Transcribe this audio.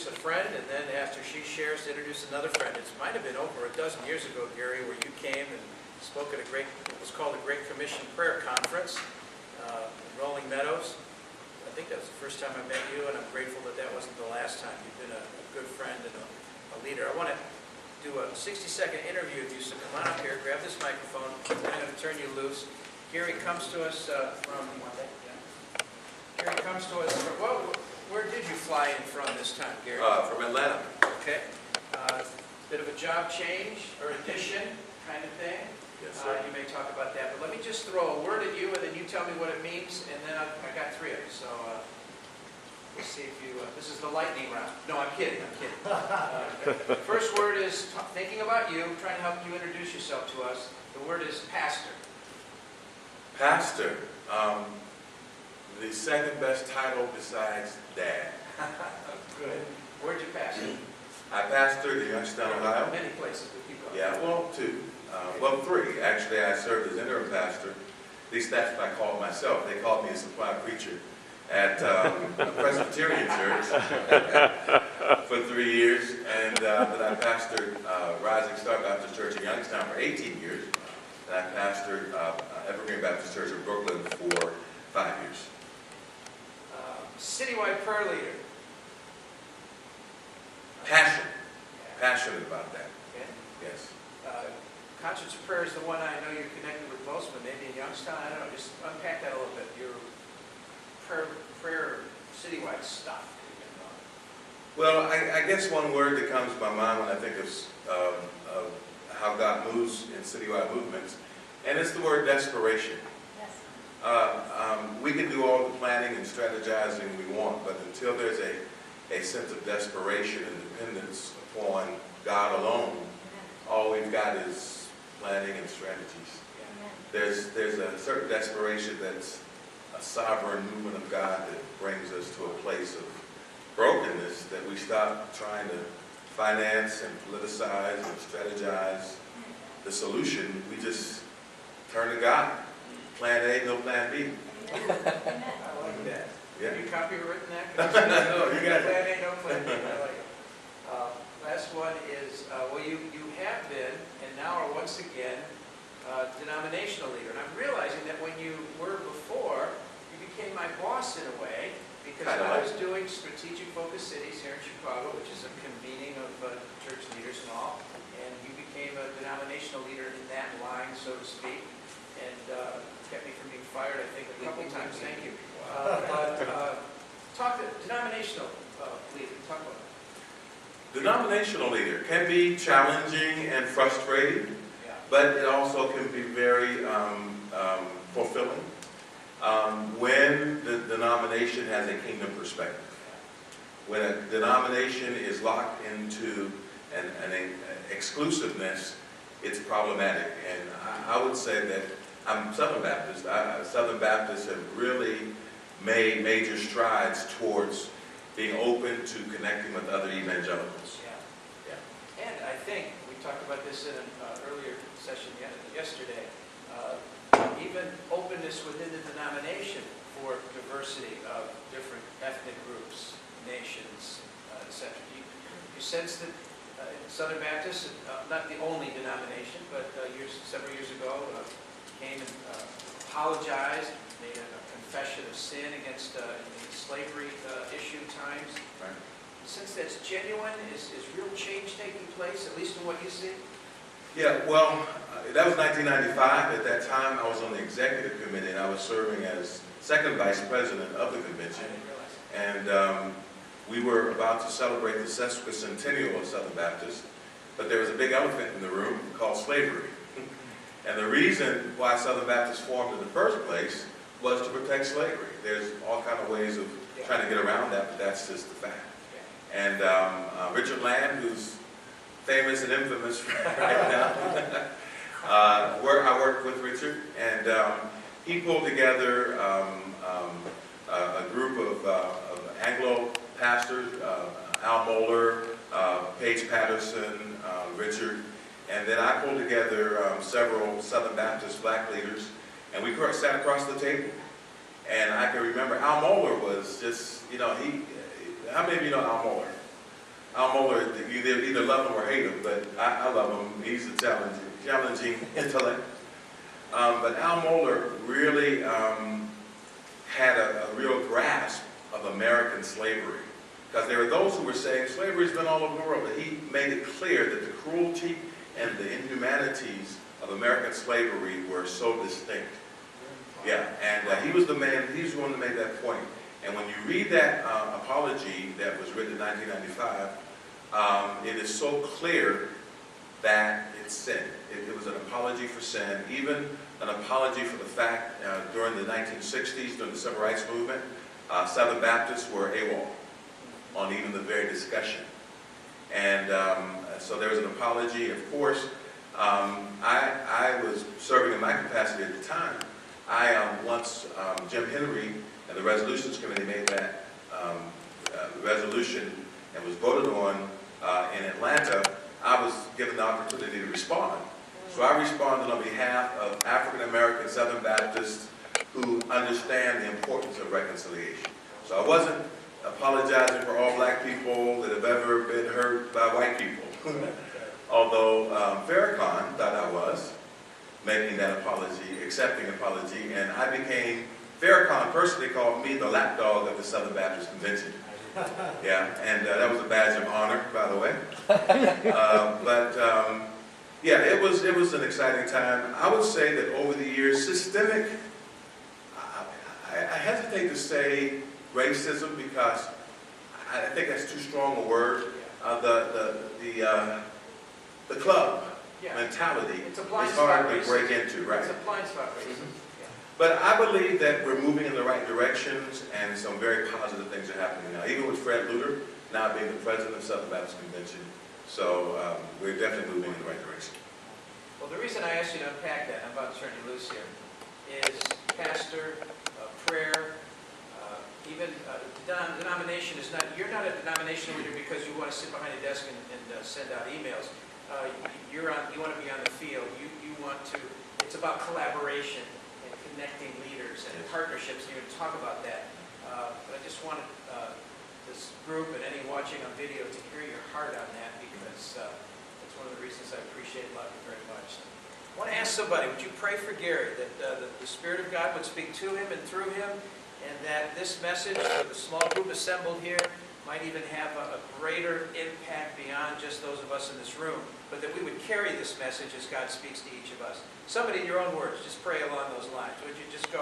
A friend, and then after she shares, to introduce another friend. It might have been over a dozen years ago, Gary, where you came and spoke at what was called a Great Commission Prayer Conference in Rolling Meadows. I think that was the first time I met you, and I'm grateful that that wasn't the last time. You've been a good friend and a leader. I want to do a 60-second interview with you, so come on up here, grab this microphone. I'm going to turn you loose. Gary comes to us from well, where did you fly in from this time, Gary? From Atlanta. Okay. Bit of a job change or addition kind of thing. Yes, sir. You may talk about that, but let me just throw a word at you, and then you tell me what it means, and then I got three of them. So we'll see if you. This is the lightning round. No, I'm kidding. First word is thinking about you, trying to help you introduce yourself to us. The word is pastor. Pastor. The second best title besides Dad. Good. Where'd you pastor? I pastored in Youngstown, Ohio. Many places, but keep going. Yeah, well, two. Well, three. Actually, I served as interim pastor. At least that's what I called myself. They called me a supply preacher at a Presbyterian church for 3 years. And but I pastored Rising Star Baptist Church in Youngstown for 18 years. And I pastored Evergreen Baptist Church in Brooklyn for 5 years. Citywide prayer leader. Passionate about that. Okay. Yes. Conscience of Prayer is the one I know you're connected with most, but maybe in Youngstown, I don't know. Just unpack that a little bit. Your prayer citywide stuff. Well, I guess one word that comes to my mind when I think of how God moves in citywide movements, and it's the word desperation. We can do all the planning and strategizing we want, but until there's a sense of desperation and dependence upon God alone, all we've got is planning and strategies. There's a certain desperation that's a sovereign movement of God that brings us to a place of brokenness, that we stop trying to finance and politicize and strategize the solution. We just turn to God. Plan A, no plan B. I like that. Yeah. Have you copywritten that? No, you got it. Plan A, no plan B. I like it. Last one is, well, you have been, and now are once again, denominational leader. And I'm realizing that when you were before, you became my boss in a way, because I was doing strategic focus cities here in Chicago, which is a convening of church leaders and all, and you became a denominational leader in that line, so to speak, and kept me from being fired, I think, a couple times. Thank you. Talk to denominational leader. Talk about it. Denominational leader can be challenging and frustrating, but it also can be very fulfilling when the denomination has a kingdom perspective. When a denomination is locked into an exclusiveness, it's problematic. And I would say that I'm Southern Baptist. Southern Baptists have really made major strides towards being open to connecting with other evangelicals. Yeah. And I think, we talked about this in an earlier session yesterday, even openness within the denomination for diversity of different ethnic groups, nations, etc. You sense that Southern Baptists, not the only denomination, but several years ago, came and apologized, made a confession of sin against the slavery issue times. Right. Since that's genuine, is real change taking place, at least in what you see? Yeah, well, that was 1995. At that time, I was on the executive committee, and I was serving as second vice president of the convention. I didn't realize that. And we were about to celebrate the sesquicentennial of Southern Baptist, but there was a big elephant in the room called slavery. And the reason why Southern Baptist formed in the first place was to protect slavery. There's all kind of ways of trying to get around that, but that's just the fact. And Richard Land, who's famous and infamous right now, where I worked with Richard, and he pulled together a group of Anglo pastors, Al Moeller, Paige Patterson, Richard, and then I pulled together several Southern Baptist black leaders, and we sat across the table. And I can remember Al Moeller was just, how many of you know Al Moeller? either love him or hate him, but I love him. He's a challenging intellect. But Al Mohler really had a real grasp of American slavery. Because there were those who were saying slavery's been all over the world, but he made it clear that the cruelty and the inhumanities of American slavery were so distinct. Yeah, and he was the man, he was the one that made that point. And when you read that apology that was written in 1995, it is so clear that it's sin. It was an apology for sin, even an apology for the fact during the 1960s, during the Civil Rights Movement, Southern Baptists were AWOL on even the very discussion. And so there was an apology. Of course, I was serving in my capacity at the time. Once Jim Henry and the Resolutions Committee made that resolution and was voted on in Atlanta, I was given the opportunity to respond. So I responded on behalf of African American Southern Baptists who understand the importance of reconciliation. So I wasn't apologizing for all black people that have ever been hurt by white people. Although Farrakhan thought I was making that apology, accepting apology, and I became, Farrakhan personally called me the lapdog of the Southern Baptist Convention. Yeah, and that was a badge of honor, by the way. Yeah, it was an exciting time. I would say that over the years, systemic, I hesitate to say racism because I think that's too strong a word. The club mentality is hard to break into, right? It's a blind spot racism. But I believe that we're moving in the right directions and some very positive things are happening now. Even with Fred Luter now being the president of the Southern Baptist Convention. So we're definitely moving in the right direction. Well, the reason I asked you to unpack that, I'm about to turn you loose here, is pastor, prayer, even denomination is not, you're not a denomination leader because you want to sit behind a desk and send out emails. You want to be on the field. You want to, it's about collaboration and connecting leaders and partnerships, and you're going to talk about that. But I just wanted this group and any watching on video to hear your heart on that because that's one of the reasons I appreciate and love you very much. I want to ask somebody, would you pray for Gary, that the Spirit of God would speak to him and through him, and that this message for the small group assembled here might even have a greater impact beyond just those of us in this room, but that we would carry this message as God speaks to each of us. Somebody in your own words, just pray along those lines. Would you just go ahead?